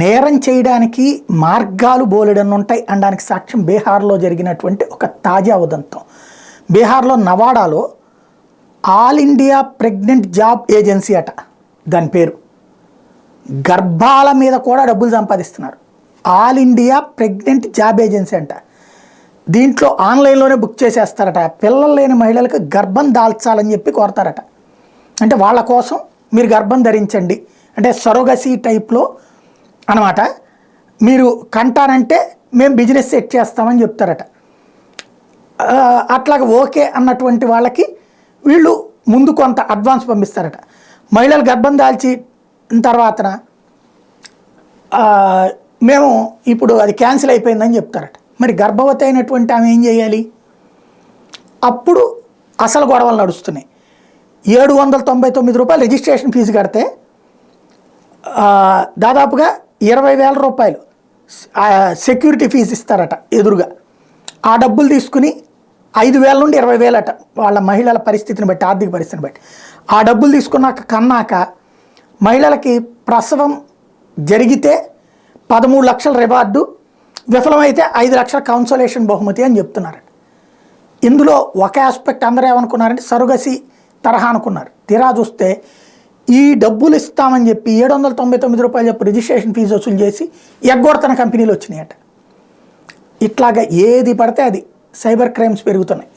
నేరం చేయడానికి మార్గాలు బోలెడన్ని ఉంటాయి అనడానికి సాక్ష్యం బీహార్లో జరిగినటువంటి ఒక తాజా ఉదంతం. బీహార్లో నవాడాలో all India pregnant job agency అట దాని పేరు. గర్భాల మీద కూడా డబ్బులు సంపాదిస్తున్నారు. All India pregnant job agency అంట. దీంట్లో ఆన్లైన్లోనే బుక్ చేసేస్తారట. పిల్లలు లేని మహిళలకు గర్భం దాల్చాలని చెప్పి కోరతారట. అంటే వాళ్ళ కోసం మీరు గర్భం ధరించండి అంటే సరోగసీ టైప్లో అనమాట. మీరు కంటానంటే మేము బిజినెస్ సెట్ చేస్తామని చెప్తారట. అట్లాగ ఓకే అన్నటువంటి వాళ్ళకి వీళ్ళు ముందు కొంత అడ్వాన్స్ పంపిస్తారట. మహిళలు గర్భం దాల్చి తర్వాత మేము ఇప్పుడు అది క్యాన్సిల్ అయిపోయిందని చెప్తారట. మరి గర్భవతి అయినటువంటి ఆమె ఏం చేయాలి? అప్పుడు అసలు గొడవలు నడుస్తున్నాయి. 799 రూపాయలు రిజిస్ట్రేషన్ ఫీజు కడితే దాదాపుగా 20,000 రూపాయలు సెక్యూరిటీ ఫీజు ఇస్తారట ఎదురుగా. ఆ డబ్బులు తీసుకుని 5,000 నుండి 20,000 అట వాళ్ళ మహిళల పరిస్థితిని బట్టి, ఆర్థిక పరిస్థితిని బట్టి. ఆ డబ్బులు తీసుకున్నాక కన్నాక మహిళలకి ప్రసవం జరిగితే 13 లక్షల రివార్డు, విఫలమైతే 5 లక్షల కౌన్సలేషన్ బహుమతి అని చెప్తున్నారట. ఇందులో ఒక ఆస్పెక్ట్ అందరూ ఏమనుకున్నారంటే సరుగసి తరహా అనుకున్నారు. తీరా చూస్తే ఈ డబ్బులు ఇస్తామని చెప్పి 799 రూపాయలు చెప్పి రిజిస్ట్రేషన్ ఫీజు వసూలు చేసి ఎగ్గొడతన కంపెనీలు వచ్చినాయట. ఇట్లాగా ఏది పడితే అది సైబర్ క్రైమ్స్ పెరుగుతున్నాయి.